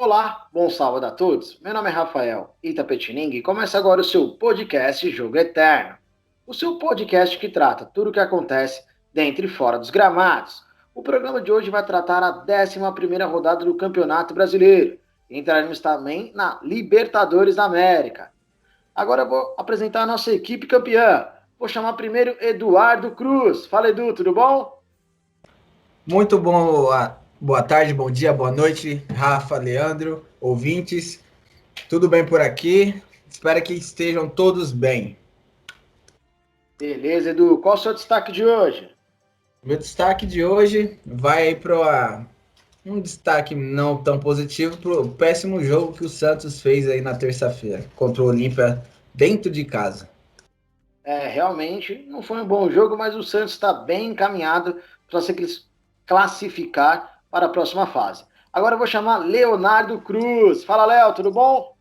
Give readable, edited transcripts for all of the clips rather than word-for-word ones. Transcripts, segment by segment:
Olá, bom sábado a todos. Meu nome é Rafael Itapetininga e começa agora o seu podcast Jogo Eterno. O seu podcast que trata tudo o que acontece dentro e fora dos gramados. O programa de hoje vai tratar a 11ª rodada do Campeonato Brasileiro. Entraremos também na Libertadores da América. Agora eu vou apresentar a nossa equipe campeã. Vou chamar primeiro Eduardo Cruz. Fala, Edu, tudo bom? Muito bom, boa tarde, bom dia, boa noite, Rafa, Leandro, ouvintes. Tudo bem por aqui? Espero que estejam todos bem. Beleza, Edu. Qual o seu destaque de hoje? Meu destaque de hoje vai para um destaque não tão positivo para o péssimo jogo que o Santos fez aí na terça-feira contra o Olímpia dentro de casa. Realmente não foi um bom jogo, mas o Santos está bem encaminhado para se classificar para a próxima fase. Agora eu vou chamar Leonardo Cruz. Fala, Léo, tudo bom?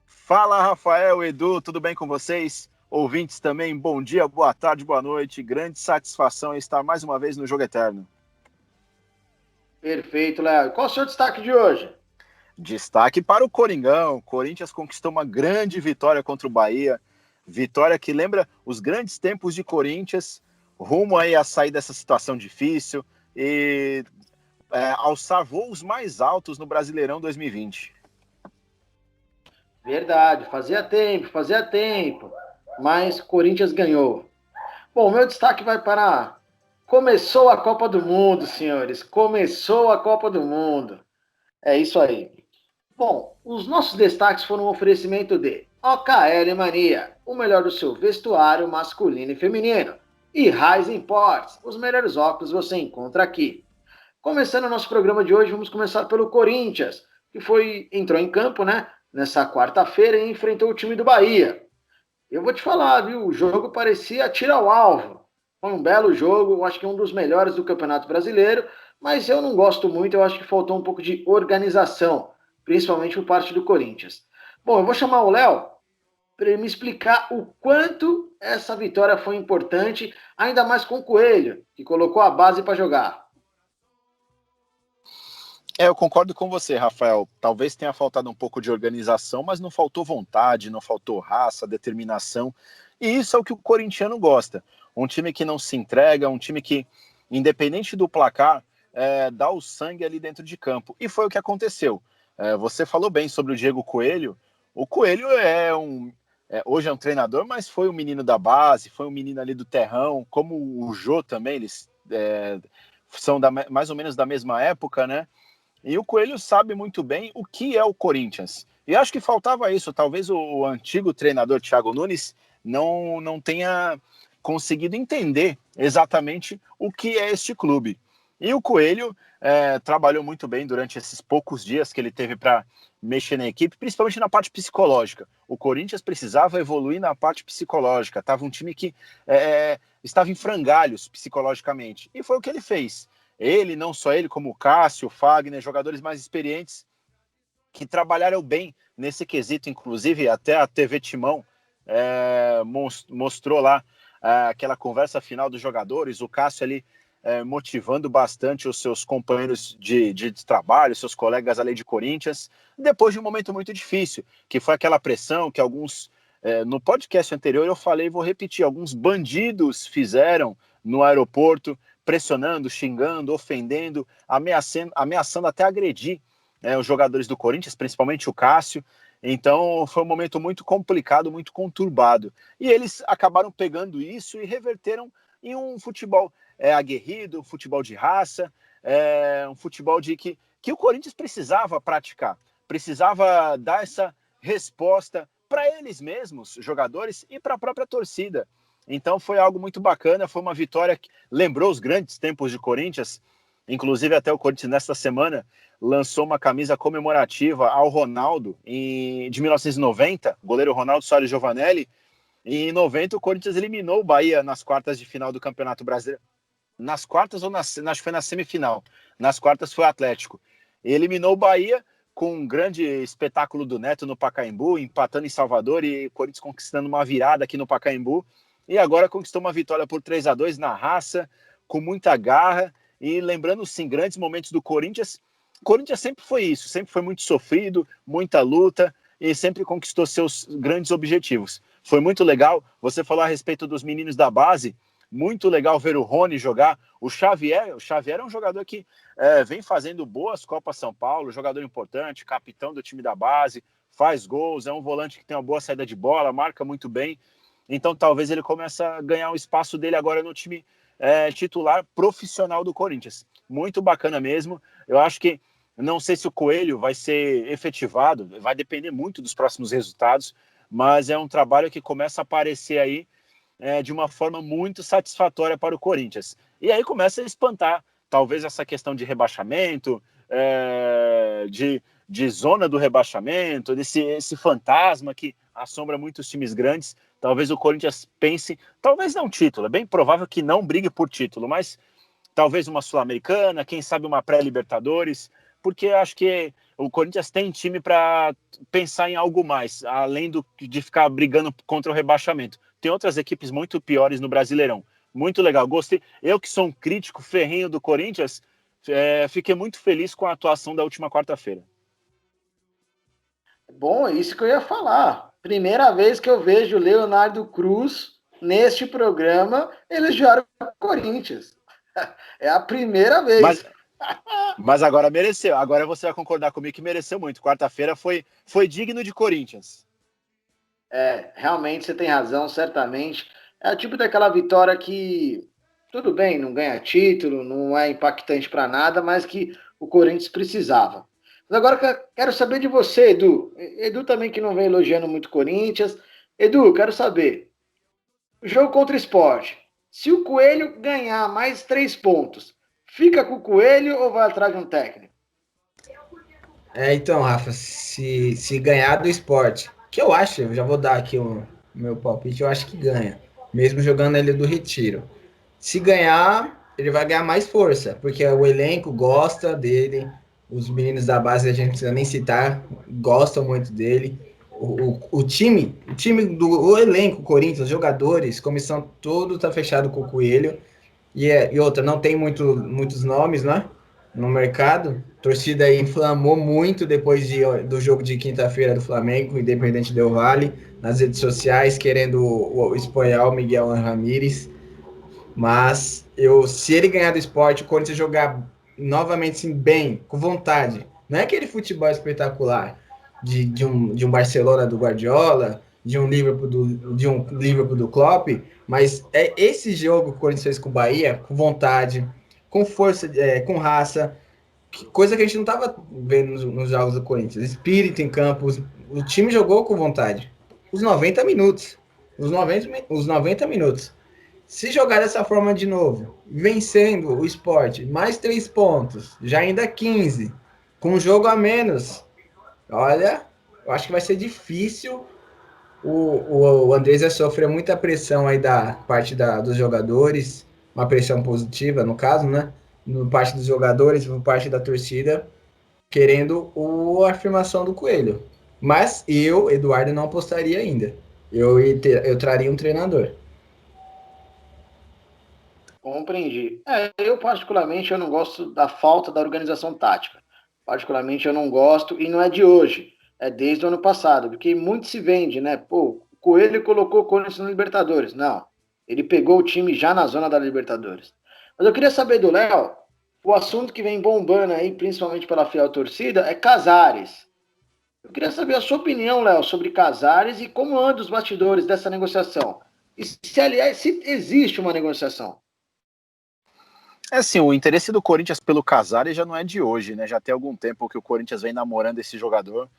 Fala, Rafael, Edu, tudo bem com vocês? Ouvintes também, bom dia, boa tarde, boa noite. Grande satisfação em estar mais uma vez no Jogo Eterno. Perfeito, Léo. Qual o seu destaque de hoje? Destaque para o Coringão. O Corinthians conquistou uma grande vitória contra o Bahia. Vitória que lembra os grandes tempos de Corinthians, rumo aí a sair dessa situação difícil e alçar voos mais altos no Brasileirão 2020. Verdade, fazia tempo, mas Corinthians ganhou. Bom, meu destaque vai para... Começou a Copa do Mundo, senhores. Começou a Copa do Mundo. É isso aí. Bom, os nossos destaques foram um oferecimento de OKL Mania, o melhor do seu vestuário masculino e feminino. E Raiz Imports, os melhores óculos você encontra aqui. Começando o nosso programa de hoje, vamos começar pelo Corinthians, que entrou em campo, né, nessa quarta-feira e enfrentou o time do Bahia. Eu vou te falar, viu, o jogo parecia tiro ao alvo. Foi um belo jogo, acho que um dos melhores do Campeonato Brasileiro, mas eu não gosto muito, eu acho que faltou um pouco de organização, principalmente por parte do Corinthians. Bom, eu vou chamar o Léo para ele me explicar o quanto essa vitória foi importante, ainda mais com o Coelho, que colocou a base para jogar. Eu concordo com você, Rafael. Talvez tenha faltado um pouco de organização, mas não faltou vontade, não faltou raça, determinação. E isso é o que o corintiano gosta. Um time que não se entrega, um time que, independente do placar, dá o sangue ali dentro de campo. E foi o que aconteceu. Você falou bem sobre o Diego Coelho. O Coelho hoje é um treinador, mas foi um menino da base, foi um menino ali do terrão, como o Jô também, eles são mais ou menos da mesma época, né? E o Coelho sabe muito bem o que é o Corinthians. E acho que faltava isso. Talvez o antigo treinador Thiago Nunes não tenha conseguido entender exatamente o que é este clube. E o Coelho trabalhou muito bem durante esses poucos dias que ele teve para mexer na equipe, principalmente na parte psicológica. O Corinthians precisava evoluir na parte psicológica. Estava um time que estava em frangalhos psicologicamente. E foi o que ele fez. Ele, não só ele, como o Cássio, o Fagner, jogadores mais experientes que trabalharam bem nesse quesito, inclusive até a TV Timão mostrou lá aquela conversa final dos jogadores, o Cássio ali motivando bastante os seus companheiros de trabalho, seus colegas ali de Corinthians, depois de um momento muito difícil, que foi aquela pressão que alguns, no podcast anterior eu falei, vou repetir, alguns bandidos fizeram no aeroporto, pressionando, xingando, ofendendo, ameaçando até agredir os jogadores do Corinthians, principalmente o Cássio. Então foi um momento muito complicado, muito conturbado. E eles acabaram pegando isso e reverteram em um futebol aguerrido, um futebol de raça, um futebol que o Corinthians precisava praticar, precisava dar essa resposta para eles mesmos, jogadores, e para a própria torcida. Então foi algo muito bacana, foi uma vitória que lembrou os grandes tempos de Corinthians, inclusive até o Corinthians nesta semana lançou uma camisa comemorativa ao Ronaldo de 1990, goleiro Ronaldo Soares Giovanelli, e em 90 o Corinthians eliminou o Bahia nas quartas de final do Campeonato Brasileiro. Nas quartas ou acho que foi na semifinal, nas quartas foi o Atlético. E eliminou o Bahia com um grande espetáculo do Neto no Pacaembu, empatando em Salvador e o Corinthians conquistando uma virada aqui no Pacaembu. E agora conquistou uma vitória por 3-2 na raça, com muita garra. E lembrando, sim, grandes momentos do Corinthians, O Corinthians sempre foi isso, sempre foi muito sofrido, muita luta e sempre conquistou seus grandes objetivos. Foi muito legal, você falou a respeito dos meninos da base, muito legal ver o Rony jogar. O Xavier é um jogador que vem fazendo boas Copas São Paulo, jogador importante, capitão do time da base, faz gols, é um volante que tem uma boa saída de bola, marca muito bem. Então talvez ele comece a ganhar o espaço dele agora no time titular profissional do Corinthians. Muito bacana mesmo. Eu acho que, não sei se o Coelho vai ser efetivado, vai depender muito dos próximos resultados, mas é um trabalho que começa a aparecer aí de uma forma muito satisfatória para o Corinthians. E aí começa a espantar, talvez, essa questão de rebaixamento, de zona do rebaixamento, esse fantasma que assombra muitos times grandes. Talvez o Corinthians pense, talvez não título, é bem provável que não brigue por título, mas talvez uma Sul-Americana, quem sabe uma pré-Libertadores, porque acho que o Corinthians tem time para pensar em algo mais, além de ficar brigando contra o rebaixamento. Tem outras equipes muito piores no Brasileirão. Muito legal, gostei. Eu que sou um crítico ferrenho do Corinthians, fiquei muito feliz com a atuação da última quarta-feira. Bom, é isso que eu ia falar. Primeira vez que eu vejo Leonardo Cruz neste programa elogiar o Corinthians. É a primeira vez. Mas agora mereceu. Agora você vai concordar comigo que mereceu muito. Quarta-feira foi digno de Corinthians. Realmente você tem razão, certamente. É o tipo daquela vitória que, tudo bem, não ganha título, não é impactante para nada, mas que o Corinthians precisava. Mas agora quero saber de você, Edu. Edu também que não vem elogiando muito o Corinthians. Edu, quero saber. O jogo contra o Sport. Se o Coelho ganhar mais 3 pontos, fica com o Coelho ou vai atrás de um técnico? Então, Rafa, se ganhar do Sport, que eu acho, eu já vou dar aqui o meu palpite, eu acho que ganha, mesmo jogando ele do Retiro. Se ganhar, ele vai ganhar mais força, porque o elenco gosta dele, os meninos da base, a gente não precisa nem citar, gostam muito dele. O time do elenco, Corinthians, os jogadores, comissão, todo tá fechado com o Coelho. E outra, não tem muitos nomes, né? No mercado. A torcida aí inflamou muito depois do jogo de quinta-feira do Flamengo, Independente Del Valle, nas redes sociais, querendo o espanhol Miguel Ramírez. Mas se ele ganhar do Sport, o Corinthians jogar novamente assim, bem, com vontade, não é aquele futebol espetacular de um Barcelona do Guardiola, de um Liverpool do Klopp, mas é esse jogo que o Corinthians fez com o Bahia, com vontade, com força, com raça, coisa que a gente não estava vendo nos jogos do Corinthians. Espírito em campo, o time jogou com vontade. Os 90 minutos. Os 90 minutos. Se jogar dessa forma de novo, vencendo o Sport, mais 3 pontos, já ainda 15, com um jogo a menos, olha, eu acho que vai ser difícil. O Andrés vai sofrer muita pressão aí da parte dos jogadores, uma pressão positiva, no caso, né? No parte dos jogadores, por parte da torcida, querendo a afirmação do Coelho. Mas eu, Eduardo, não apostaria ainda. Eu traria um treinador. Compreendi. Eu particularmente eu não gosto da falta da organização tática. Particularmente eu não gosto, e não é de hoje, é desde o ano passado, porque muito se vende, né? Pô, o Coelho colocou o Corinthians na Libertadores. Não, ele pegou o time já na zona da Libertadores. Mas eu queria saber do Léo, o assunto que vem bombando aí, principalmente pela fiel torcida, é Casares. Eu queria saber a sua opinião, Léo, sobre Casares e como andam os bastidores dessa negociação. E se, aliás, se existe uma negociação. Assim, o interesse do Corinthians pelo Casares já não é de hoje, né? Já tem algum tempo que o Corinthians vem namorando esse jogador.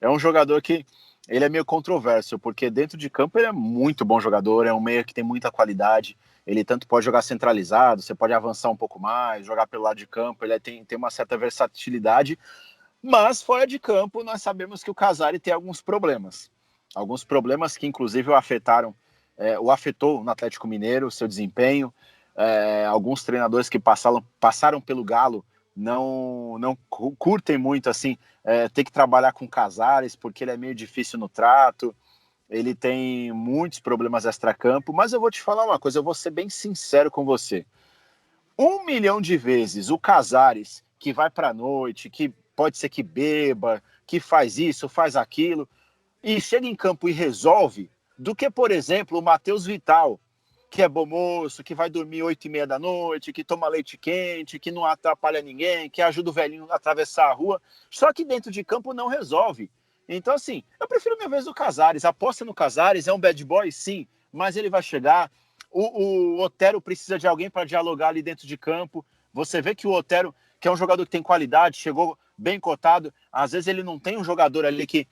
É um jogador que ele é meio controverso, porque dentro de campo ele é muito bom jogador, é um meia que tem muita qualidade. Ele tanto pode jogar centralizado, você pode avançar um pouco mais, jogar pelo lado de campo, ele tem uma certa versatilidade, mas fora de campo nós sabemos que o Casares tem alguns problemas. Alguns problemas que inclusive o afetou no Atlético Mineiro, seu desempenho. Alguns treinadores que passaram pelo Galo não curtem muito assim ter que trabalhar com Casares, porque ele é meio difícil no trato, ele tem muitos problemas extracampo, mas eu vou te falar uma coisa, eu vou ser bem sincero com você. 1 milhão de vezes o Casares que vai para a noite, que pode ser que beba, que faz isso, faz aquilo, e chega em campo e resolve, do que, por exemplo, o Matheus Vital, que é bom moço, que vai dormir 8h30 da noite, que toma leite quente, que não atrapalha ninguém, que ajuda o velhinho a atravessar a rua, só que dentro de campo não resolve. Então, assim, eu prefiro minha vez o Casares. Aposta no Casares, é um bad boy, sim, mas ele vai chegar. O Otero precisa de alguém para dialogar ali dentro de campo. Você vê que o Otero, que é um jogador que tem qualidade, chegou bem cotado, às vezes ele não tem um jogador ali que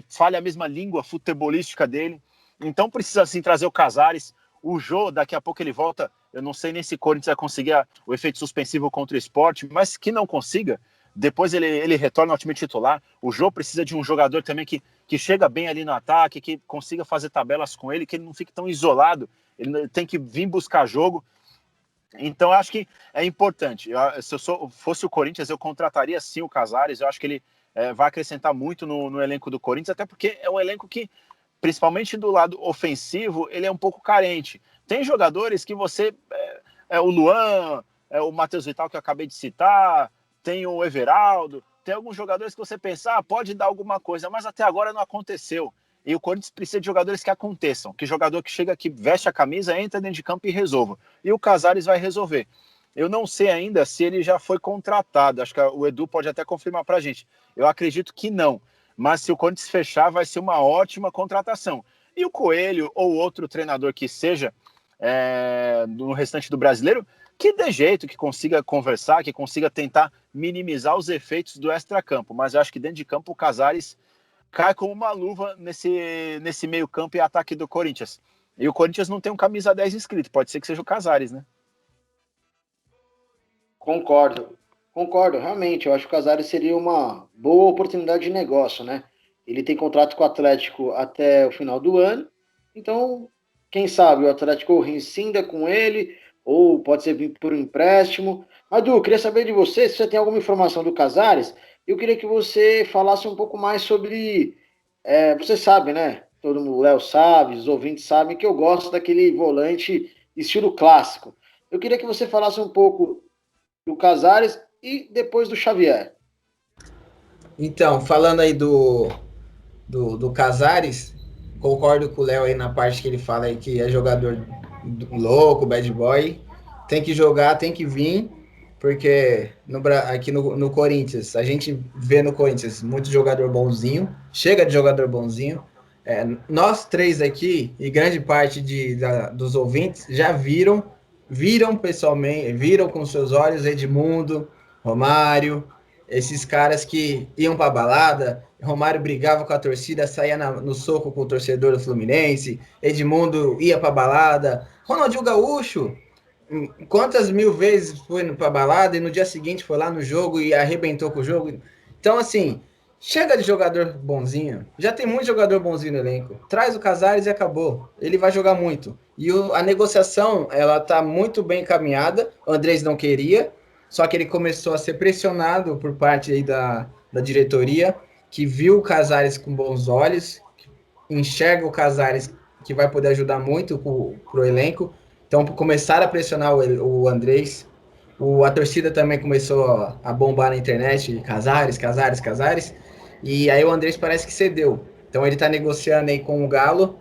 fale a mesma língua futebolística dele. Então precisa, assim, trazer o Casares. O Jô, daqui a pouco ele volta. Eu não sei nem se o Corinthians vai conseguir o efeito suspensivo contra o Sport, mas que não consiga, depois ele retorna ao time titular. O Jô precisa de um jogador também que chega bem ali no ataque, que consiga fazer tabelas com ele, que ele não fique tão isolado. Ele tem que vir buscar jogo. Então, eu acho que é importante. Se eu fosse o Corinthians, eu contrataria sim o Casares. Eu acho que ele vai acrescentar muito no elenco do Corinthians, até porque é um elenco que, principalmente do lado ofensivo, ele é um pouco carente. Tem jogadores que você... o Luan, o Matheus Vital, que eu acabei de citar, tem o Everaldo, tem alguns jogadores que você pensa, pode dar alguma coisa, mas até agora não aconteceu. E o Corinthians precisa de jogadores que aconteçam, que jogador que chega aqui, veste a camisa, entra dentro de campo e resolva. E o Casares vai resolver. Eu não sei ainda se ele já foi contratado, acho que o Edu pode até confirmar pra gente. Eu acredito que não, mas se o Corinthians fechar, vai ser uma ótima contratação. E o Coelho ou outro treinador que seja no restante do brasileiro, que dê jeito, que consiga conversar, que consiga tentar minimizar os efeitos do extracampo. Mas eu acho que dentro de campo o Casares cai como uma luva nesse meio campo e ataque do Corinthians. E o Corinthians não tem um camisa 10 inscrito, pode ser que seja o Casares, né? Concordo, realmente. Eu acho que o Casares seria uma boa oportunidade de negócio, né? Ele tem contrato com o Atlético até o final do ano, então, quem sabe o Atlético rescinda com ele, ou pode ser vir por um empréstimo. Mas, Du, eu queria saber de você, se você tem alguma informação do Casares, eu queria que você falasse um pouco mais sobre. Você sabe, né? Todo mundo, o Léo sabe, os ouvintes sabem que eu gosto daquele volante estilo clássico. Eu queria que você falasse um pouco do Casares e depois do Xavier. Então, falando aí do Casares, concordo com o Léo aí na parte que ele fala aí que é jogador louco, bad boy. Tem que jogar, tem que vir, porque aqui no Corinthians, a gente vê no Corinthians muito jogador bonzinho, chega de jogador bonzinho. Nós três aqui, e grande parte dos ouvintes, já viram pessoalmente, viram com seus olhos Edmundo, Romário, esses caras que iam pra balada. Romário brigava com a torcida, saía no soco com o torcedor do Fluminense. Edmundo ia pra balada. Ronaldinho Gaúcho, quantas mil vezes foi pra balada e no dia seguinte foi lá no jogo e arrebentou com o jogo. Então, assim, chega de jogador bonzinho. Já tem muito jogador bonzinho no elenco. Traz o Casares e acabou. Ele vai jogar muito. E a negociação, ela tá muito bem encaminhada. O Andrés não queria, só que ele começou a ser pressionado por parte aí da diretoria, que viu o Casares com bons olhos, enxerga o Casares que vai poder ajudar muito pro elenco. Então começaram a pressionar o Andrés. A torcida também começou a bombar na internet, Casares. E aí o Andrés parece que cedeu. Então ele tá negociando aí com o Galo.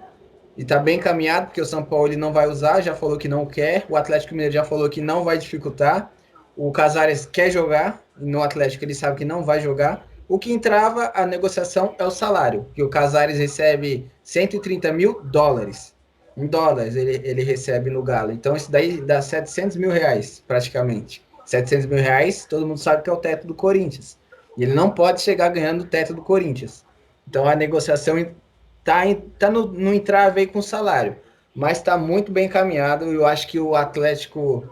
E tá bem encaminhado, porque o São Paulo ele não vai usar, já falou que não quer. O Atlético Mineiro já falou que não vai dificultar. O Casares quer jogar, no Atlético ele sabe que não vai jogar. O que entrava a negociação é o salário, que o Casares recebe 130 mil dólares. Em dólares ele recebe no Galo. Então isso daí dá 700 mil reais, praticamente. 700 mil reais, todo mundo sabe que é o teto do Corinthians. E ele não pode chegar ganhando o teto do Corinthians. Então a negociação tá no entrave aí com o salário. Mas está muito bem encaminhado. Eu acho que o Atlético,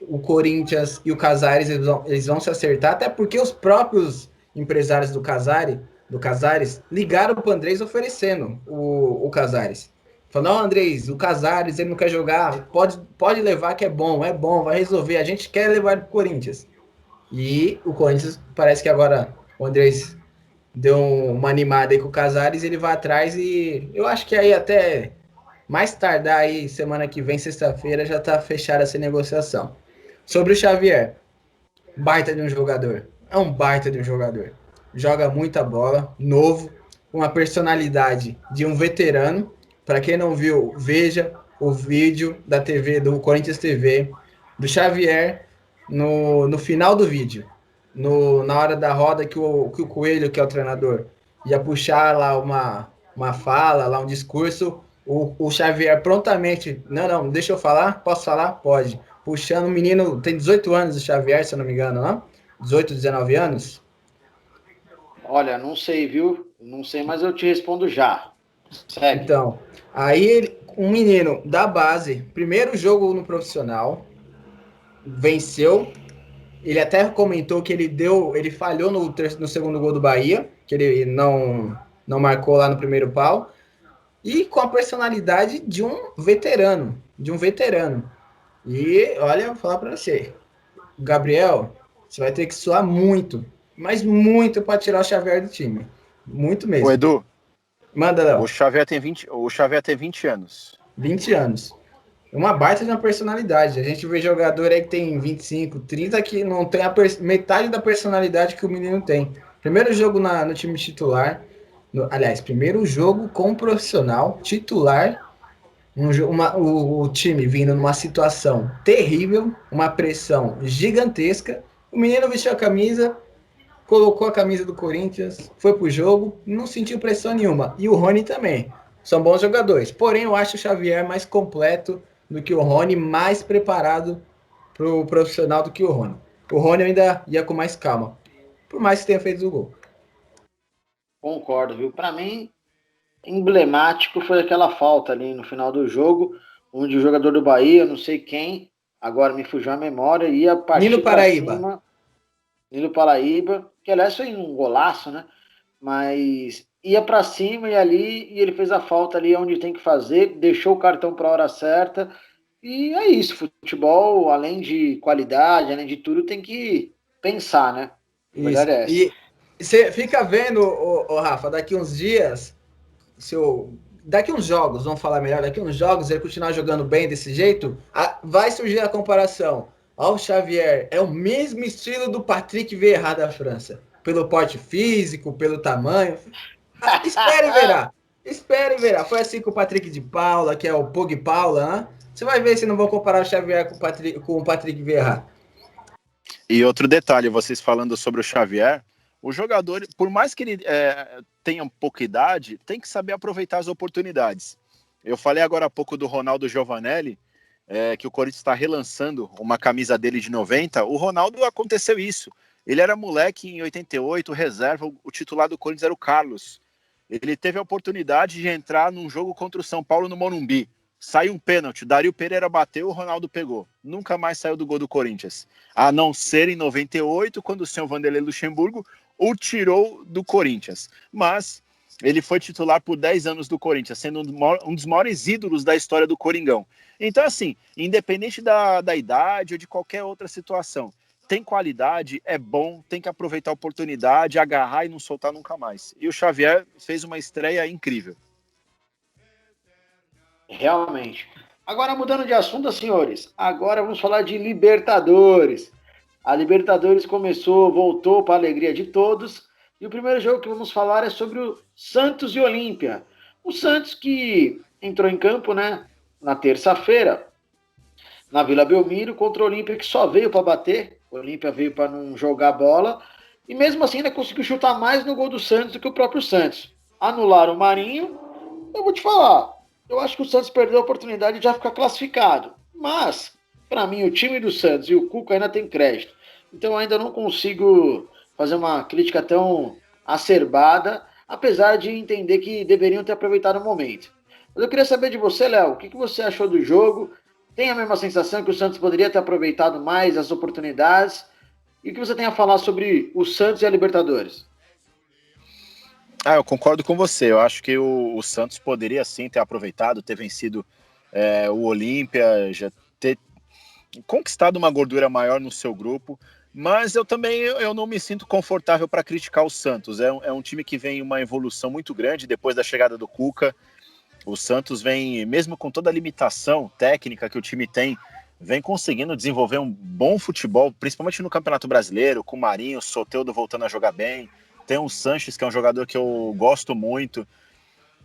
o Corinthians e o Casares eles vão se acertar, até porque os próprios empresários do Casares ligaram para o Andrés oferecendo o Casares. Falou, não, Andrés, o Casares ele não quer jogar, pode levar que é bom, vai resolver, a gente quer levar ele para o Corinthians. E o Corinthians parece que agora o Andrés deu uma animada aí com o Casares, ele vai atrás e eu acho que aí até mais tardar aí, semana que vem, sexta-feira, já tá fechada essa negociação. Sobre o Xavier, baita de um jogador. É um baita de um jogador. Joga muita bola, novo, com uma personalidade de um veterano. Para quem não viu, veja o vídeo da TV, do Corinthians TV, do Xavier, no final do vídeo. Na hora da roda que o Coelho, que é o treinador, ia puxar lá uma fala, lá um discurso, o Xavier prontamente, não, deixa eu falar, posso falar? Pode. Puxando o menino, tem 18 anos o Xavier, se eu não me engano, não? 18, 19 anos? Olha, não sei, viu? Não sei, mas eu te respondo já. Segue. Então, aí um menino da base, primeiro jogo no profissional, venceu. Ele até comentou que ele falhou no segundo gol do Bahia, que ele não marcou lá no primeiro pau, e com a personalidade de um veterano. E olha, vou falar para você, Gabriel, você vai ter que suar muito, mas muito para tirar o Xavier do time. Muito O mesmo. Edu, Manda, Léo. O Xavier tem 20 anos. 20 anos. É uma baita de uma personalidade. A gente vê jogador aí que tem 25, 30 que não tem metade da personalidade que o menino tem. Primeiro jogo no time titular. Aliás, primeiro jogo com profissional, titular. O time vindo numa situação terrível, uma pressão gigantesca. O menino vestiu a camisa, colocou a camisa do Corinthians, foi pro jogo, não sentiu pressão nenhuma. E o Rony também. São bons jogadores. Porém, eu acho o Xavier mais completo do que o Rony, mais preparado pro profissional do que o Rony. O Rony ainda ia com mais calma, por mais que tenha feito o gol. Concordo, viu? Para mim, emblemático foi aquela falta ali no final do jogo, onde o jogador do Bahia, não sei quem, agora me fugiu a memória, ia Nino partir para Paraíba. cima, Nilo Paraíba, que aliás foi um golaço, né? Mas ia para cima e ali, e ele fez a falta ali onde tem que fazer, deixou o cartão para a hora certa, e é isso, futebol, além de qualidade, além de tudo, tem que pensar, né? A Isso. verdade é essa. E você fica vendo, Rafa, daqui uns dias, daqui uns jogos, vamos falar melhor, daqui uns jogos, ele continuar jogando bem desse jeito, vai surgir a comparação. Ó, o Xavier é o mesmo estilo do Patrick Vieira da França. Pelo porte físico, pelo tamanho. Espere e verá. Espere e verá. Foi assim com o Patrick de Paula, que é o Pog Paula, né? Você vai ver se não vão comparar o Xavier com o Patrick Vieira. E outro detalhe, vocês falando sobre o Xavier, o jogador, por mais que ele tenha pouca idade, tem que saber aproveitar as oportunidades. Eu falei agora há pouco do Ronaldo Giovanelli, que o Corinthians está relançando uma camisa dele de 90. O Ronaldo aconteceu isso. Ele era moleque em 88, reserva, o titular do Corinthians era o Carlos. Ele teve a oportunidade de entrar num jogo contra o São Paulo no Morumbi. Saiu um pênalti, Dario Pereira bateu, o Ronaldo pegou. Nunca mais saiu do gol do Corinthians. A não ser em 98, quando o senhor Vanderlei Luxemburgo o tirou do Corinthians. Mas ele foi titular por 10 anos do Corinthians, sendo um dos maiores ídolos da história do Coringão. Então, assim, independente da idade ou de qualquer outra situação, tem qualidade, é bom, tem que aproveitar a oportunidade, agarrar e não soltar nunca mais. E o Xavier fez uma estreia incrível. Realmente. Agora, mudando de assunto, senhores, agora vamos falar de Libertadores. A Libertadores começou, voltou para a alegria de todos. E o primeiro jogo que vamos falar é sobre o Santos e Olímpia. O Santos que entrou em campo, né, na terça-feira, na Vila Belmiro, contra o Olímpia que só veio para bater. O Olímpia veio para não jogar bola. E mesmo assim ainda conseguiu chutar mais no gol do Santos do que o próprio Santos. Anularam o Marinho. Eu vou te falar, eu acho que o Santos perdeu a oportunidade de já ficar classificado. Mas, para mim, o time do Santos e o Cuca ainda tem crédito. Então, eu ainda não consigo fazer uma crítica tão acerbada, apesar de entender que deveriam ter aproveitado o momento. Mas eu queria saber de você, Léo, o que você achou do jogo? Tem a mesma sensação que o Santos poderia ter aproveitado mais as oportunidades? E o que você tem a falar sobre o Santos e a Libertadores? Eu concordo com você. Eu acho que o Santos poderia sim ter aproveitado, ter vencido o Olímpia, já ter conquistado uma gordura maior no seu grupo. Mas eu não me sinto confortável para criticar o Santos. É um time que vem uma evolução muito grande depois da chegada do Cuca. O Santos vem, mesmo com toda a limitação técnica que o time tem, vem conseguindo desenvolver um bom futebol, principalmente no Campeonato Brasileiro, com o Marinho, o Soteldo voltando a jogar bem. Tem o Sanches, que é um jogador que eu gosto muito.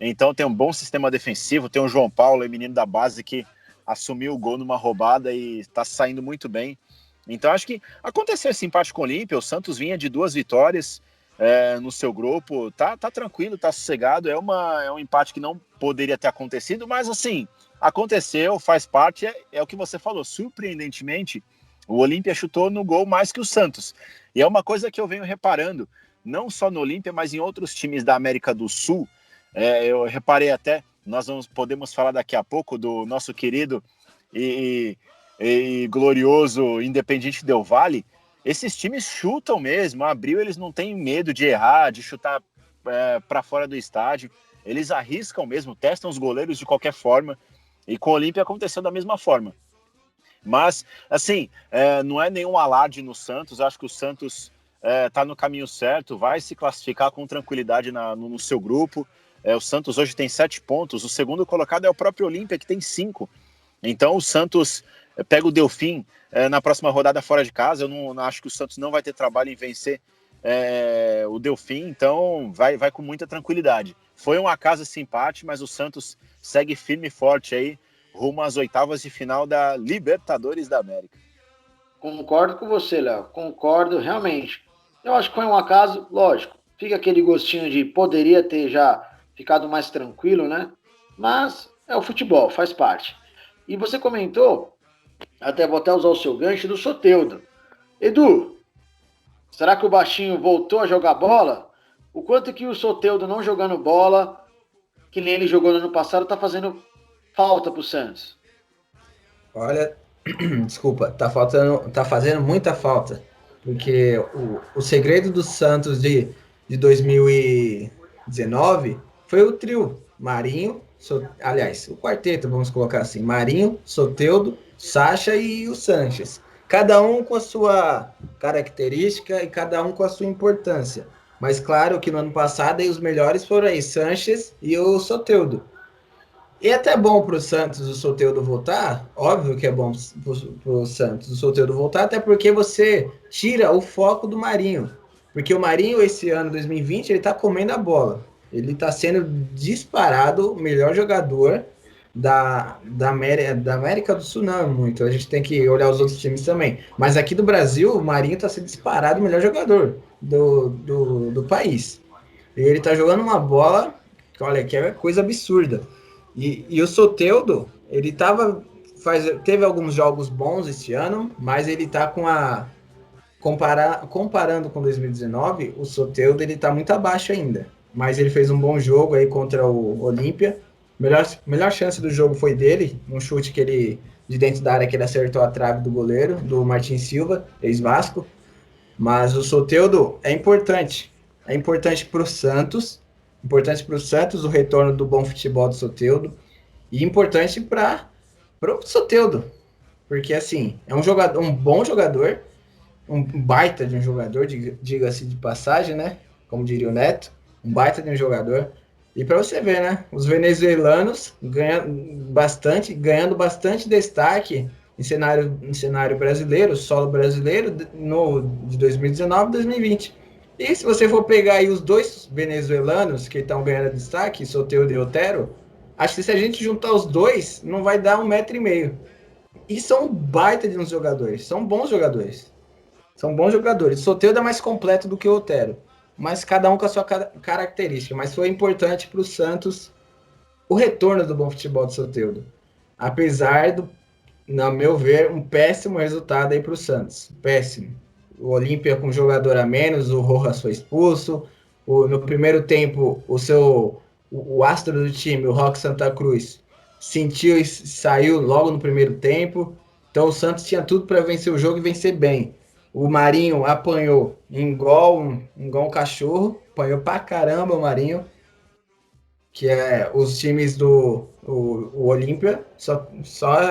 Então tem um bom sistema defensivo. Tem o João Paulo, menino da base, que assumiu o gol numa roubada e está saindo muito bem. Então acho que aconteceu esse empate com o Olímpia. O Santos vinha de 2 vitórias no seu grupo. Tá tranquilo, tá sossegado. É um empate que não poderia ter acontecido, mas assim, aconteceu, faz parte. É o que você falou. Surpreendentemente, o Olímpia chutou no gol mais que o Santos. E é uma coisa que eu venho reparando, não só no Olímpia, mas em outros times da América do Sul. Eu reparei até, podemos falar daqui a pouco do nosso querido e glorioso Independiente Del Valle. Esses times chutam mesmo. Abril, eles não têm medo de errar, de chutar para fora do estádio. Eles arriscam mesmo, testam os goleiros de qualquer forma. E com o Olímpia aconteceu da mesma forma. Mas, assim, não é nenhum alarde no Santos. Acho que o Santos está no caminho certo, vai se classificar com tranquilidade no seu grupo. O Santos hoje tem 7 pontos. O segundo colocado é o próprio Olímpia, que tem 5. Então o Santos pega o Delfim na próxima rodada fora de casa. Eu não acho que o Santos não vai ter trabalho em vencer o Delfim, então vai com muita tranquilidade. Foi um acaso esse empate, mas o Santos segue firme e forte aí, rumo às oitavas de final da Libertadores da América. Concordo com você, Léo. Concordo, realmente. Eu acho que foi um acaso, lógico. Fica aquele gostinho de poderia ter já ficado mais tranquilo, né? Mas é o futebol, faz parte. E você comentou, vou até usar o seu gancho, do Soteldo. Edu, será que o baixinho voltou a jogar bola? O quanto que o Soteldo não jogando bola, que nem ele jogou no ano passado, tá fazendo falta pro Santos? Olha, desculpa, tá fazendo muita falta. Porque o segredo do Santos de 2019 foi o trio. Marinho, aliás, o quarteto, vamos colocar assim. Marinho, Soteldo, Sacha e o Sanches. Cada um com a sua característica e cada um com a sua importância. Mas claro que no ano passado aí, os melhores foram aí Sanches e o Soteldo. E é até bom para o Santos o Soteldo voltar, óbvio que é bom para o Santos o Soteldo voltar, até porque você tira o foco do Marinho. Porque o Marinho, esse ano, 2020, ele tá comendo a bola. Ele tá sendo disparado o melhor jogador da América do Sul, não muito. A gente tem que olhar os outros times também. Mas aqui do Brasil, o Marinho tá sendo disparado o melhor jogador do país. E ele tá jogando uma bola, olha, que é coisa absurda. E o Soteldo, ele teve alguns jogos bons esse ano, mas ele tá comparando com 2019, o Soteldo ele tá muito abaixo ainda. Mas ele fez um bom jogo aí contra o Olímpia. Melhor chance do jogo foi dele, um chute de dentro da área que ele acertou a trave do goleiro, do Martin Silva, ex-Vasco. Mas o Soteldo é importante. É importante para o Santos. Importante para o Santos o retorno do bom futebol do Soteldo. E importante para o Soteldo. Porque, assim, é um bom jogador. Um baita de um jogador, diga-se de passagem, né? Como diria o Neto. Um baita de um jogador. E para você ver, né? Os venezuelanos ganhando bastante destaque em cenário brasileiro, solo brasileiro, de 2019 e 2020. E se você for pegar aí os dois venezuelanos que estão ganhando destaque, Soteldo e Otero, acho que se a gente juntar os dois, não vai dar 1,5 m. E são baita de uns jogadores, são bons jogadores. São bons jogadores. Soteldo é mais completo do que o Otero, mas cada um com a sua característica. Mas foi importante para o Santos o retorno do bom futebol do Soteldo. Apesar do, no meu ver, um péssimo resultado aí para o Santos. Péssimo. O Olímpia com um jogador a menos, o Rojas foi expulso. No primeiro tempo, o astro do time, o Roque Santa Cruz, sentiu e saiu logo no primeiro tempo. Então o Santos tinha tudo para vencer o jogo e vencer bem. O Marinho apanhou igual um cachorro, apanhou pra caramba o Marinho, que é os times do Olímpia só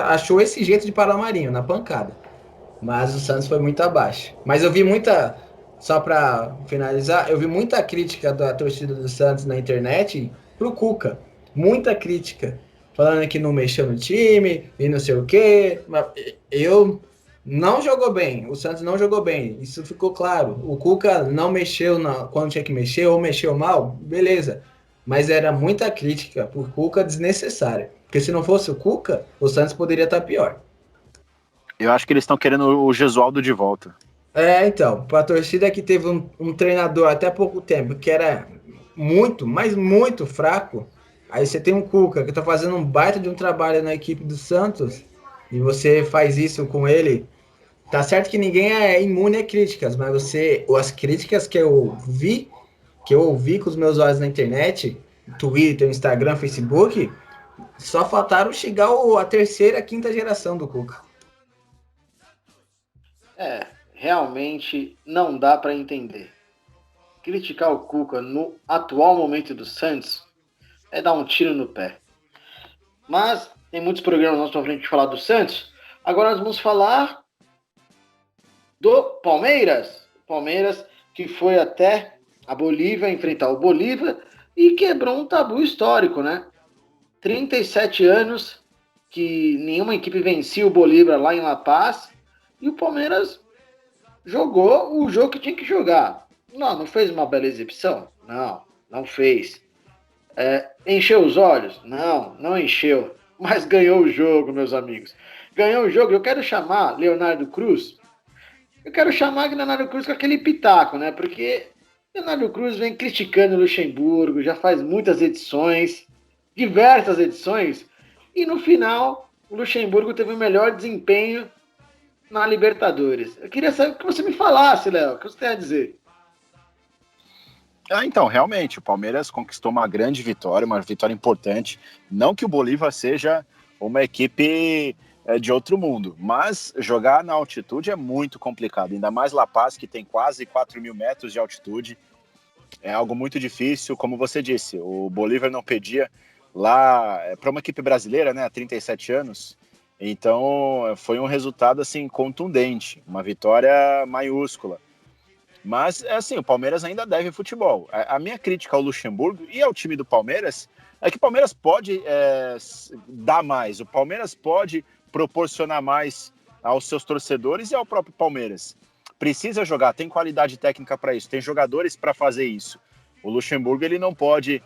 achou esse jeito de parar o Marinho, na pancada. Mas o Santos foi muito abaixo. Mas eu vi só para finalizar, eu vi muita crítica da torcida do Santos na internet pro Cuca. Muita crítica. falando que não mexeu no time e não sei o quê. Não jogou bem, o Santos não jogou bem, isso ficou claro. O Cuca não mexeu quando tinha que mexer, ou mexeu mal, beleza. Mas era muita crítica por Cuca desnecessária. Porque se não fosse o Cuca, o Santos poderia estar pior. Eu acho que eles estão querendo o Gesualdo de volta. Então, para a torcida que teve um treinador até pouco tempo que era muito, mas muito fraco, aí você tem um Cuca que está fazendo um baita de um trabalho na equipe do Santos, e você faz isso com ele. Tá certo que ninguém é imune a críticas, mas as críticas que eu ouvi com os meus olhos na internet, Twitter, Instagram, Facebook, só faltaram chegar a terceira, quinta geração do Cuca. Realmente não dá para entender. Criticar o Cuca no atual momento do Santos é dar um tiro no pé. Mas tem muitos programas nossos pra frente de falar do Santos. Agora nós vamos falar do Palmeiras. Palmeiras que foi até a Bolívia enfrentar o Bolívar e quebrou um tabu histórico, né? 37 anos que nenhuma equipe vencia o Bolívar lá em La Paz e o Palmeiras jogou o jogo que tinha que jogar. Não fez uma bela exibição? Não fez. Encheu os olhos? Não encheu. Mas ganhou o jogo, meus amigos. Ganhou o jogo. Eu quero chamar Leonardo Cruz. Eu quero chamar Leonardo Cruz com aquele pitaco, né? Porque Leonardo Cruz vem criticando o Luxemburgo, já faz muitas edições, diversas edições, e no final o Luxemburgo teve o melhor desempenho na Libertadores. Eu queria saber o que você me falasse, Léo. O que você tem a dizer? Então, realmente, o Palmeiras conquistou uma grande vitória, uma vitória importante. Não que o Bolívar seja uma equipe de outro mundo, mas jogar na altitude é muito complicado, ainda mais La Paz, que tem quase 4.000 metros de altitude. É algo muito difícil, como você disse, o Bolívar não pedia lá para uma equipe brasileira, né, há 37 anos, então foi um resultado assim contundente, uma vitória maiúscula. Mas, assim, o Palmeiras ainda deve futebol. A minha crítica ao Luxemburgo e ao time do Palmeiras é que o Palmeiras pode dar mais, o Palmeiras pode proporcionar mais aos seus torcedores e ao próprio Palmeiras. Precisa jogar, tem qualidade técnica para isso, tem jogadores para fazer isso. O Luxemburgo ele não pode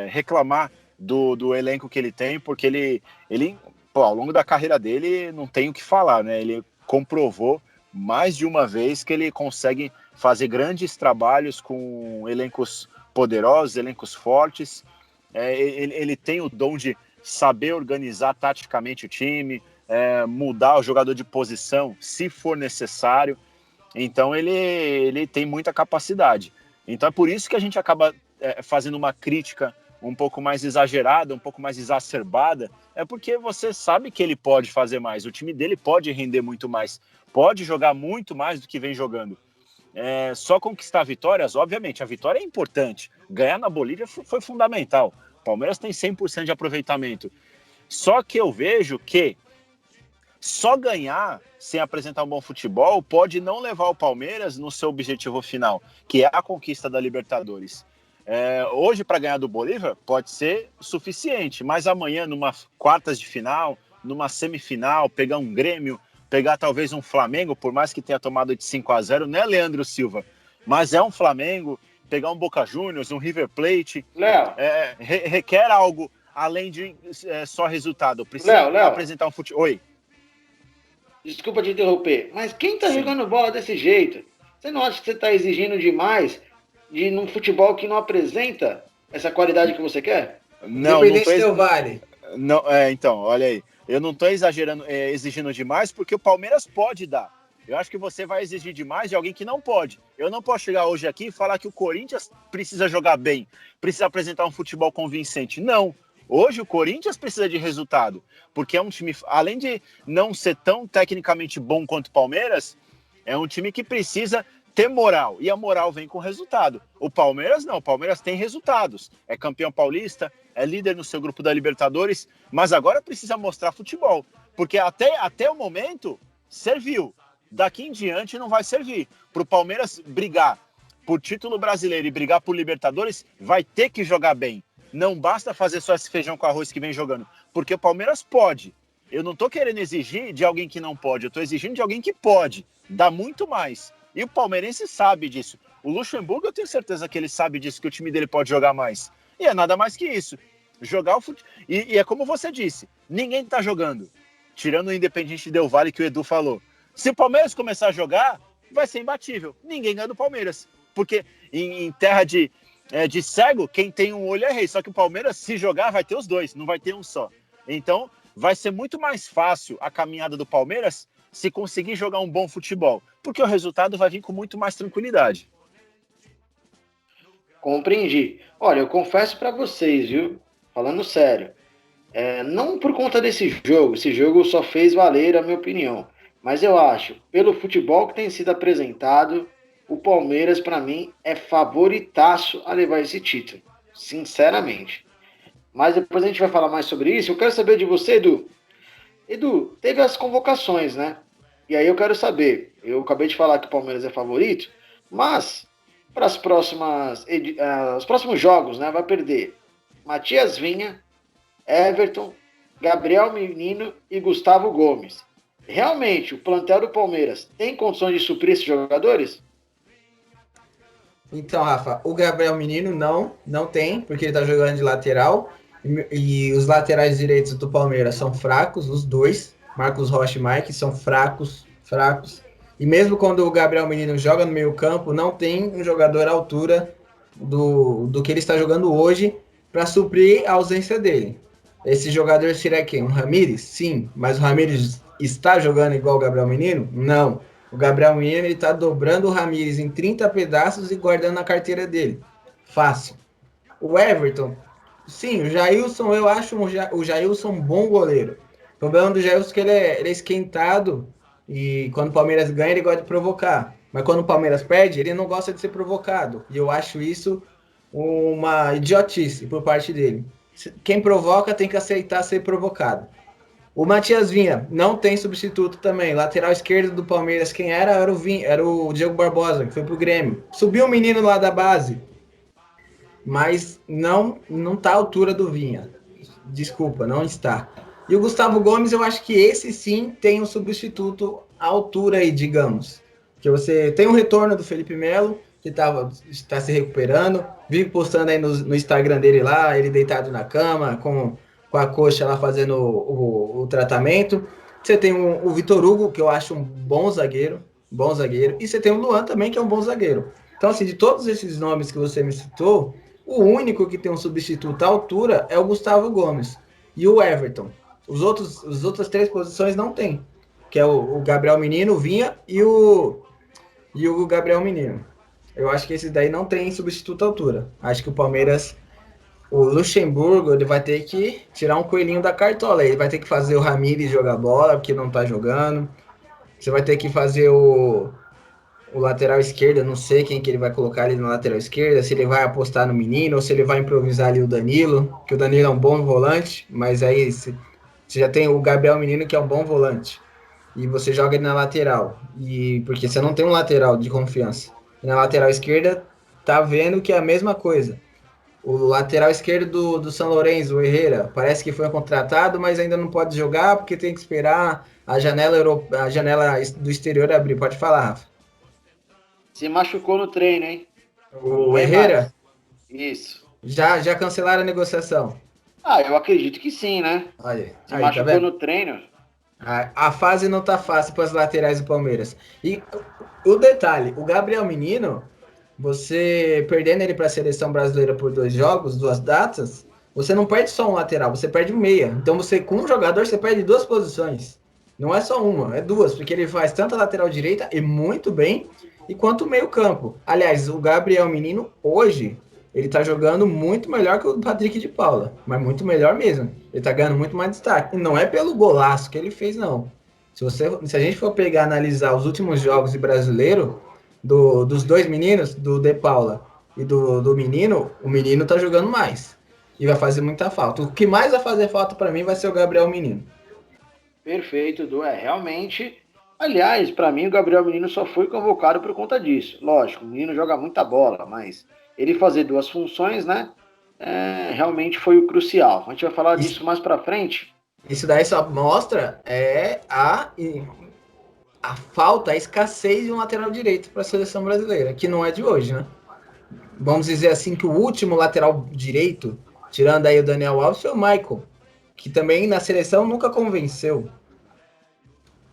reclamar do elenco que ele tem, porque ele ao longo da carreira dele não tem o que falar, né? Ele comprovou mais de uma vez que ele consegue fazer grandes trabalhos com elencos poderosos, elencos fortes. Ele tem o dom de saber organizar taticamente o time, mudar o jogador de posição se for necessário. Então ele tem muita capacidade. Então é por isso que a gente acaba fazendo uma crítica um pouco mais exagerada, um pouco mais exacerbada, é porque você sabe que ele pode fazer mais, o time dele pode render muito mais, pode jogar muito mais do que vem jogando. Só conquistar vitórias, obviamente, a vitória é importante. Ganhar na Bolívia foi fundamental. O Palmeiras tem 100% de aproveitamento. Só que eu vejo que só ganhar sem apresentar um bom futebol pode não levar o Palmeiras no seu objetivo final, que é a conquista da Libertadores. Hoje, para ganhar do Bolívar, pode ser suficiente, mas amanhã, numa quartas de final, numa semifinal, pegar um Grêmio, pegar talvez um Flamengo, por mais que tenha tomado de 5-0, não é Leandro Silva, mas é um Flamengo, pegar um Boca Juniors, um River Plate, Léo, requer algo além de só resultado. Precisa Léo, apresentar um futebol. Oi. Desculpa te interromper, mas quem tá Sim. jogando bola desse jeito? Você não acha que você tá exigindo demais num futebol que não apresenta essa qualidade que você quer? Não Independente do Vale. Não, então, olha aí. Eu não estou exigindo demais, porque o Palmeiras pode dar. Eu acho que você vai exigir demais de alguém que não pode. Eu não posso chegar hoje aqui e falar que o Corinthians precisa jogar bem, precisa apresentar um futebol convincente. Não. Hoje o Corinthians precisa de resultado, porque é um time, além de não ser tão tecnicamente bom quanto o Palmeiras, é um time que precisa ter moral, e a moral vem com resultado. O Palmeiras não, o Palmeiras tem resultados, é campeão paulista, é líder no seu grupo da Libertadores, mas agora precisa mostrar futebol, porque até o momento serviu, daqui em diante não vai servir. Para o Palmeiras brigar por título brasileiro e brigar por Libertadores, vai ter que jogar bem, Não basta fazer só esse feijão com arroz que vem jogando, porque o Palmeiras pode. Eu não tô querendo exigir de alguém que não pode, eu tô exigindo de alguém que pode, dá muito mais. E o palmeirense sabe disso. O Luxemburgo, eu tenho certeza que ele sabe disso, que o time dele pode jogar mais. E é nada mais que isso. Jogar o futebol. E é como você disse, ninguém tá jogando. Tirando o Independiente Del Valle que o Edu falou. Se o Palmeiras começar a jogar, vai ser imbatível. Ninguém ganha do Palmeiras. Porque em terra de cego, quem tem um olho é rei. Só que o Palmeiras, se jogar, vai ter os dois, não vai ter um só. Então, vai ser muito mais fácil a caminhada do Palmeiras se conseguir jogar um bom futebol. Porque o resultado vai vir com muito mais tranquilidade. Compreendi. Olha, eu confesso para vocês, viu? Falando sério. Não por conta desse jogo. Esse jogo só fez valer a minha opinião. Mas eu acho, pelo futebol que tem sido apresentado, o Palmeiras, para mim, é favoritaço a levar esse título. Sinceramente. Mas depois a gente vai falar mais sobre isso. Eu quero saber de você, Edu. Edu, teve as convocações, né? E aí eu quero saber. Eu acabei de falar que o Palmeiras é favorito, mas para os próximos jogos, né? Vai perder Matias Vinha, Everton, Gabriel Menino e Gustavo Gomes. Realmente, o plantel do Palmeiras tem condições de suprir esses jogadores? Então, Rafa, o Gabriel Menino não tem, porque ele tá jogando de lateral. E os laterais direitos do Palmeiras são fracos, os dois, Marcos Rocha e Mike, são fracos. E mesmo quando o Gabriel Menino joga no meio campo, não tem um jogador à altura do que ele está jogando hoje para suprir a ausência dele. Esse jogador seria quem? Um Ramires? Sim, mas o Ramires está jogando igual o Gabriel Menino? Não. O Gabriel Menino está dobrando o Ramires em 30 pedaços e guardando na carteira dele. Fácil. O Everton, sim, o Jailson, eu acho o Jailson um bom goleiro. O problema do Jailson é que ele é esquentado e quando o Palmeiras ganha ele gosta de provocar. Mas quando o Palmeiras perde, ele não gosta de ser provocado. E eu acho isso uma idiotice por parte dele. Quem provoca tem que aceitar ser provocado. O Matias Vinha não tem substituto também. Lateral esquerdo do Palmeiras, quem era o Vinha, era o Diego Barbosa, que foi pro Grêmio. Subiu um menino lá da base, mas não tá à altura do Vinha. Desculpa, não está. E o Gustavo Gomes, eu acho que esse sim tem um substituto à altura aí, digamos. Que você tem um retorno do Felipe Melo, que está se recuperando, vive postando aí no Instagram dele lá, ele deitado na cama, com a coxa lá fazendo o tratamento. Você tem o Vitor Hugo, que eu acho um bom zagueiro, e você tem o Luan também, que é um bom zagueiro. Então, assim, de todos esses nomes que você me citou, o único que tem um substituto à altura é o Gustavo Gomes e o Everton. As outras três posições não tem, que é o Gabriel Menino, o Vinha e o Gabriel Menino. Eu acho que esse daí não tem substituto à altura. Acho que o Palmeiras, o Luxemburgo, ele vai ter que tirar um coelhinho da cartola. Ele vai ter que fazer o Ramires jogar bola, porque não tá jogando. Você vai ter que fazer o lateral esquerdo, eu não sei quem que ele vai colocar ali na lateral esquerda, se ele vai apostar no Menino ou se ele vai improvisar ali o Danilo, que o Danilo é um bom volante, mas aí você já tem o Gabriel Menino, que é um bom volante, e você joga ele na lateral, e porque você não tem um lateral de confiança. E na lateral esquerda, tá vendo que é a mesma coisa. O lateral esquerdo do São Lourenço, o Herrera, parece que foi contratado, mas ainda não pode jogar porque tem que esperar a janela do exterior abrir. Pode falar, Rafa. Se machucou no treino, hein? O Herrera? Isso. Já cancelaram a negociação. Eu acredito que sim, né? Olha, Se aí, machucou tá vendo? no treino. A fase não tá fácil para as laterais do Palmeiras. E o detalhe, o Gabriel Menino, você perdendo ele para a seleção brasileira por 2 jogos, 2 datas, você não perde só um lateral, você perde um meia. Então você, com um jogador, você perde 2 posições. Não é só uma, é 2, porque ele faz tanto a lateral direita e muito bem, e quanto o meio campo. Aliás, o Gabriel Menino, hoje, ele tá jogando muito melhor que o Patrick de Paula, mas muito melhor mesmo. Ele tá ganhando muito mais destaque. E não é pelo golaço que ele fez, não. Se a gente for pegar analisar os últimos jogos de brasileiro, dos dois meninos, do De Paula e do menino, o menino tá jogando mais. E vai fazer muita falta. O que mais vai fazer falta para mim vai ser o Gabriel Menino. Perfeito, Edu. Realmente. Aliás, para mim, o Gabriel Menino só foi convocado por conta disso. Lógico, o menino joga muita bola, mas ele fazer 2 funções, né? realmente foi o crucial. A gente vai falar disso mais para frente. Isso daí só mostra a falta, a escassez de um lateral direito para a seleção brasileira, que não é de hoje, né? Vamos dizer assim que o último lateral direito, tirando aí o Daniel Alves, foi o Michael, que também na seleção nunca convenceu.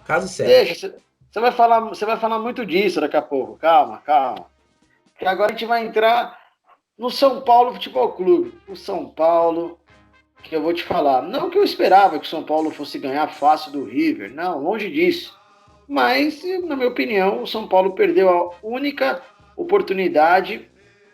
Caso sério. Deixa, você vai falar muito disso daqui a pouco. Calma. Porque agora a gente vai entrar no São Paulo Futebol Clube. O São Paulo, que eu vou te falar, não que eu esperava que o São Paulo fosse ganhar fácil do River, não, longe disso. Mas, na minha opinião, o São Paulo perdeu a única oportunidade,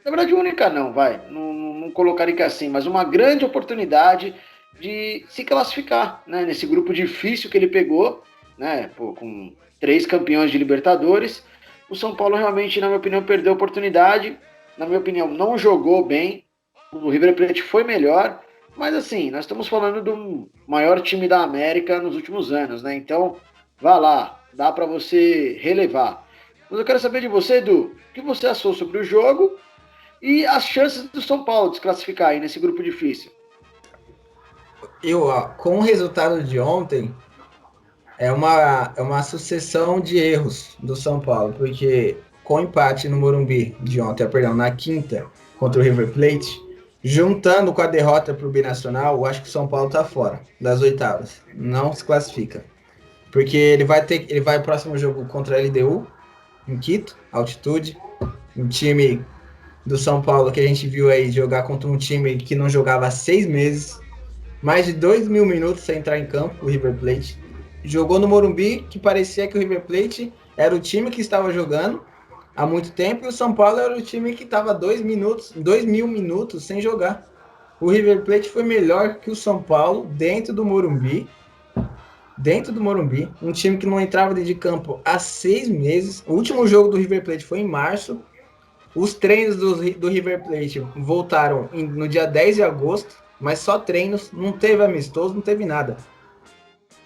na verdade única não, não colocaria assim, mas uma grande oportunidade de se classificar, né, nesse grupo difícil que ele pegou, né, com 3 campeões de Libertadores. O São Paulo realmente, na minha opinião, perdeu a oportunidade, na minha opinião, não jogou bem, o River Plate foi melhor, mas assim, nós estamos falando do maior time da América nos últimos anos, né, então vá lá, dá para você relevar. Mas eu quero saber de você, Edu, o que você achou sobre o jogo e as chances do São Paulo de se classificar aí nesse grupo difícil. Com o resultado de ontem, é uma sucessão de erros do São Paulo, porque com o empate no Morumbi de ontem, perdão, na quinta, contra o River Plate, juntando com a derrota para o Binacional, eu acho que o São Paulo está fora das oitavas, não se classifica. Porque ele vai pro próximo jogo contra a LDU, em Quito, altitude, um time do São Paulo que a gente viu aí jogar contra um time que não jogava há 6 meses, mais de 2.000 minutos sem entrar em campo, o River Plate. Jogou no Morumbi, que parecia que o River Plate era o time que estava jogando há muito tempo, e o São Paulo era o time que estava 2.000 minutos sem jogar. O River Plate foi melhor que o São Paulo dentro do Morumbi, um time que não entrava dentro de campo há 6 meses. O último jogo do River Plate foi em março. Os treinos do River Plate voltaram no dia 10 de agosto, mas só treinos, não teve amistoso, não teve nada.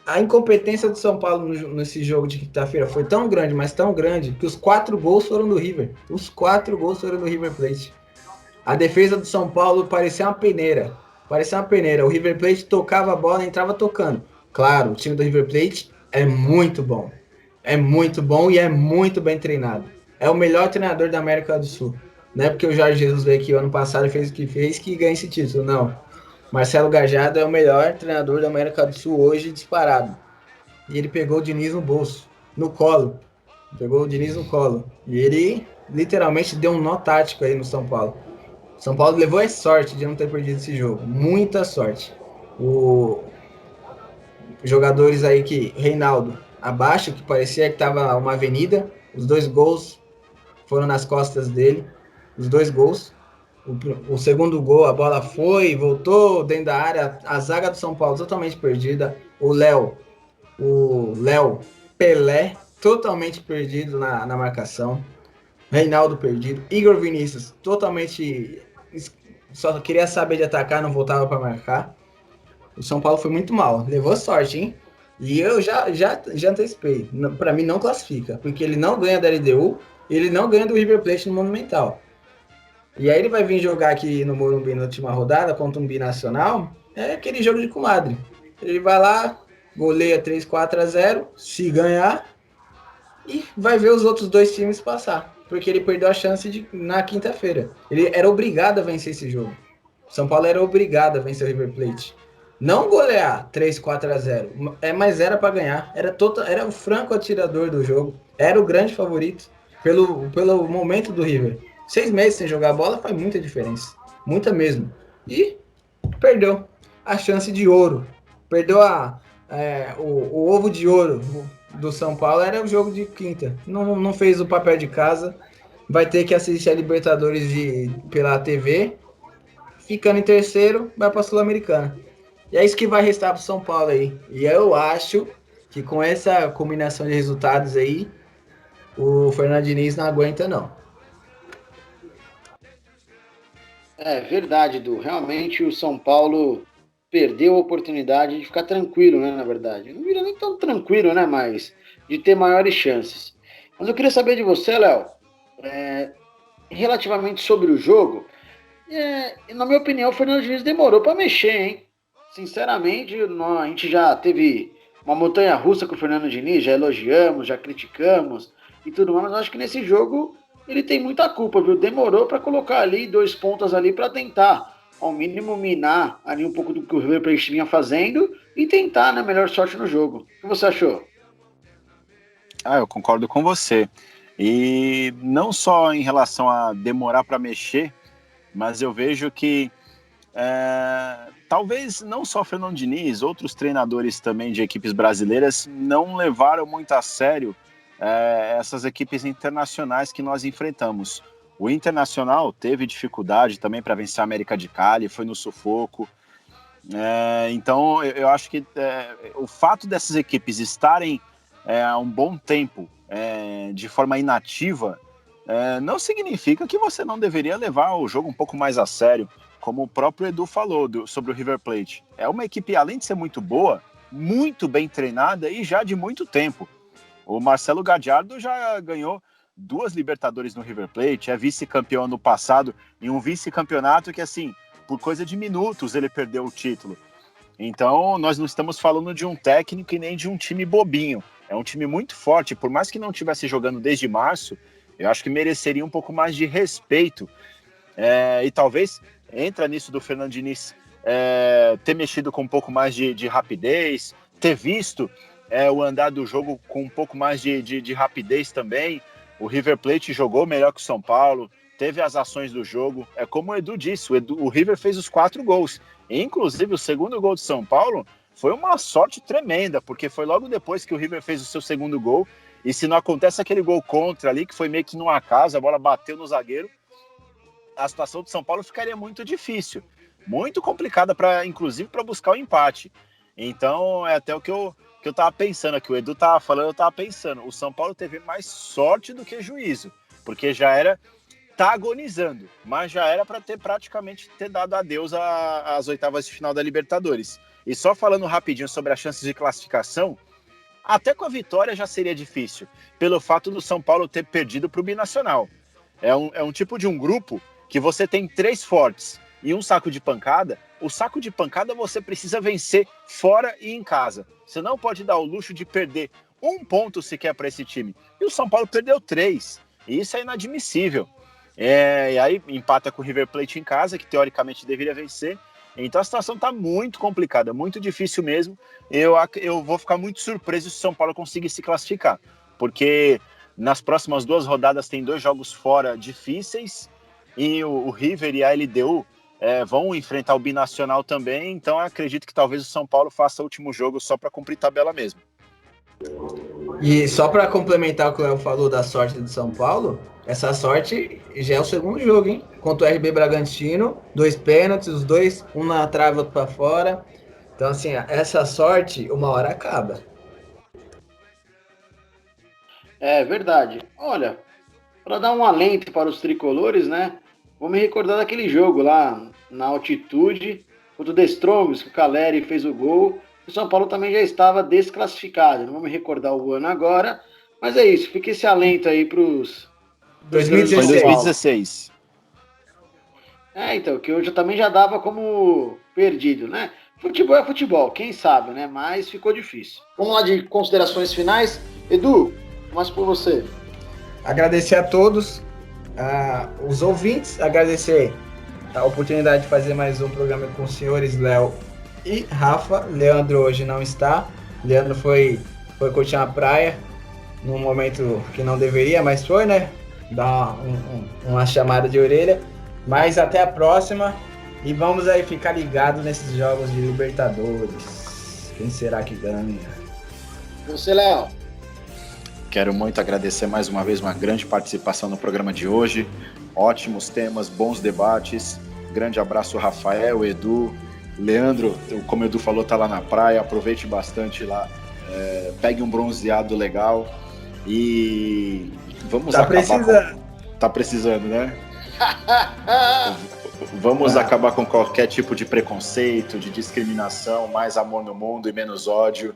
A incompetência do São Paulo nesse jogo de quinta-feira foi tão grande, mas tão grande, que os 4 gols foram do River. Os 4 gols foram do River Plate. A defesa do São Paulo parecia uma peneira. O River Plate tocava a bola e entrava tocando. Claro, o time do River Plate é muito bom. É muito bom e é muito bem treinado. É o melhor treinador da América do Sul. Não é porque o Jorge Jesus veio aqui ano passado e fez o que fez que ganha esse título, não. Marcelo Gajardo é o melhor treinador da América do Sul hoje, disparado. E ele pegou o Diniz no bolso, no colo. E ele literalmente deu um nó tático aí no São Paulo. São Paulo levou a sorte de não ter perdido esse jogo. Muita sorte. Jogadores aí que... Reinaldo, abaixo, que parecia que estava uma avenida. Os 2 gols foram nas costas dele. Os 2 gols. O segundo gol, a bola foi, voltou dentro da área. A zaga do São Paulo totalmente perdida. O Léo Pelé, totalmente perdido na marcação. Reinaldo perdido. Igor Vinícius, totalmente... Só queria saber de atacar, não voltava para marcar. O São Paulo foi muito mal. Levou sorte, hein? E eu já antecipei. Para mim não classifica, porque ele não ganha da LDU, ele não ganha do River Plate no Monumental. E aí ele vai vir jogar aqui no Morumbi na última rodada contra um binacional. É aquele jogo de comadre. Ele vai lá, goleia 3-4-0, se ganhar, e vai ver os outros 2 times passar. Porque ele perdeu a chance na quinta-feira. Ele era obrigado a vencer esse jogo. São Paulo era obrigado a vencer o River Plate. Não golear 3-4-0, mas era para ganhar. Era o franco atirador do jogo. Era o grande favorito pelo momento do River. 6 meses sem jogar bola faz muita diferença. Muita mesmo. E perdeu a chance de ouro. Perdeu o ovo de ouro do São Paulo. Era o jogo de quinta. Não fez o papel de casa. Vai ter que assistir a Libertadores pela TV. Ficando em terceiro, vai para a Sul-Americana. E é isso que vai restar para o São Paulo aí. E eu acho que com essa combinação de resultados aí, o Fernando Diniz não aguenta, não. É verdade, Edu. Realmente o São Paulo perdeu a oportunidade de ficar tranquilo, né? Na verdade. Não vira nem tão tranquilo, né? Mas de ter maiores chances. Mas eu queria saber de você, Léo, relativamente sobre o jogo. Na minha opinião, o Fernando Diniz demorou para mexer, hein? Sinceramente, a gente já teve uma montanha-russa com o Fernando Diniz, já elogiamos, já criticamos e tudo mais, mas eu acho que nesse jogo ele tem muita culpa, viu? Demorou para colocar ali 2 pontas ali para tentar, ao mínimo, minar ali um pouco do que o River Plate vinha fazendo e tentar, né, melhor sorte no jogo. O que você achou? Eu concordo com você. E não só em relação a demorar para mexer, mas eu vejo que talvez não só Fernando Diniz, outros treinadores também de equipes brasileiras não levaram muito a sério essas equipes internacionais que nós enfrentamos. O Internacional teve dificuldade também para vencer a América de Cali, foi no sufoco. Então eu acho que o fato dessas equipes estarem há um bom tempo de forma inativa não significa que você não deveria levar o jogo um pouco mais a sério, como o próprio Edu falou sobre o River Plate. É uma equipe, além de ser muito boa, muito bem treinada e já de muito tempo. O Marcelo Gallardo já ganhou 2 Libertadores no River Plate, é vice-campeão no passado, em um vice-campeonato que, assim, por coisa de minutos ele perdeu o título. Então, nós não estamos falando de um técnico e nem de um time bobinho. É um time muito forte, por mais que não estivesse jogando desde março, eu acho que mereceria um pouco mais de respeito. E talvez entra nisso do Fernando Diniz ter mexido com um pouco mais de rapidez, ter visto o andar do jogo com um pouco mais de rapidez também. O River Plate jogou melhor que o São Paulo, teve as ações do jogo. É como o Edu disse, o River fez os 4 gols. Inclusive, o segundo gol de São Paulo foi uma sorte tremenda, porque foi logo depois que o River fez o seu segundo gol. E se não acontece aquele gol contra ali, que foi meio que num acaso, a bola bateu no zagueiro, a situação do São Paulo ficaria muito difícil, muito complicada, inclusive para buscar o empate. Então, é até o que eu estava pensando aqui, o Edu estava falando, eu estava pensando, o São Paulo teve mais sorte do que juízo, porque tá agonizando, mas já era para praticamente ter dado adeus às oitavas de final da Libertadores. E só falando rapidinho sobre as chances de classificação, até com a vitória já seria difícil, pelo fato do São Paulo ter perdido para o Binacional. É um tipo de um grupo que você tem 3 fortes e um saco de pancada. O saco de pancada você precisa vencer fora e em casa. Você não pode dar o luxo de perder 1 ponto sequer para esse time. E o São Paulo perdeu 3. E isso é inadmissível. E aí empata com o River Plate em casa, que teoricamente deveria vencer. Então a situação está muito complicada, muito difícil mesmo. Eu vou ficar muito surpreso se o São Paulo conseguir se classificar. Porque nas próximas 2 rodadas tem 2 jogos fora difíceis. E o River e a LDU vão enfrentar o Binacional também. Então acredito que talvez o São Paulo faça o último jogo só para cumprir tabela mesmo. E só para complementar o que o Léo falou da sorte do São Paulo, essa sorte já é o segundo jogo, hein? Contra o RB Bragantino, 2 pênaltis, os 2, um na trave, outro para fora. Então, assim, essa sorte, uma hora acaba. É verdade. Olha, para dar um alento para os tricolores, né? Vou me recordar daquele jogo lá na altitude, contra o The Strongest, que o Caleri fez o gol. O São Paulo também já estava desclassificado. Não vou me recordar o ano agora, mas é isso. Fica esse alento aí para os 2016. Foi 2016. Então, que eu também já dava como perdido, né? Futebol é futebol, quem sabe, né? Mas ficou difícil. Vamos lá de considerações finais. Edu, começo por você. Agradecer a todos, os ouvintes, agradecer a oportunidade de fazer mais um programa com os senhores Léo e Rafa. Leandro hoje não está. Leandro foi curtir uma praia num momento que não deveria, mas foi, né? Dar uma chamada de orelha. Mas até a próxima e vamos aí ficar ligados nesses jogos de Libertadores. Quem será que ganha? Você, Léo. Quero muito agradecer mais uma vez uma grande participação no programa de hoje. Ótimos temas, bons debates. Grande abraço, Rafael, Edu, Leandro. Como o Edu falou, tá lá na praia. Aproveite bastante lá. Pegue um bronzeado legal. E vamos acabar. Tá precisando, né? Vamos acabar com qualquer tipo de preconceito, de discriminação, mais amor no mundo e menos ódio.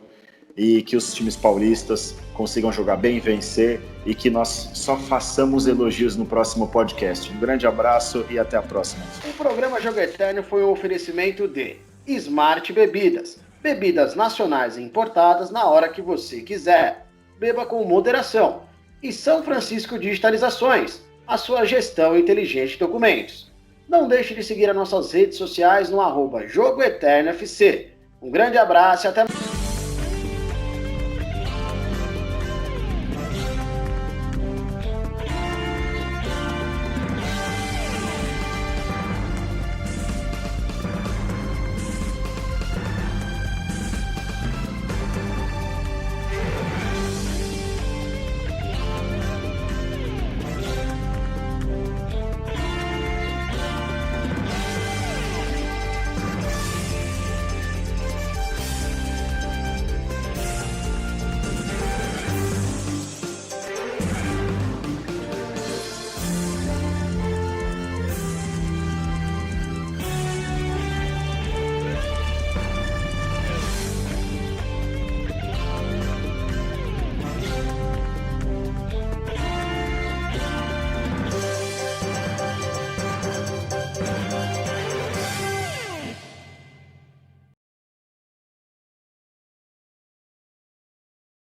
e que os times paulistas consigam jogar bem, vencer e que nós só façamos elogios no próximo podcast. Um grande abraço e até a próxima. O programa Jogo Eterno foi um oferecimento de Smart Bebidas. Bebidas nacionais e importadas na hora que você quiser. Beba com moderação. E São Francisco Digitalizações, a sua gestão inteligente de documentos. Não deixe de seguir as nossas redes sociais no @JogoEternoFC. Um grande abraço e até mais.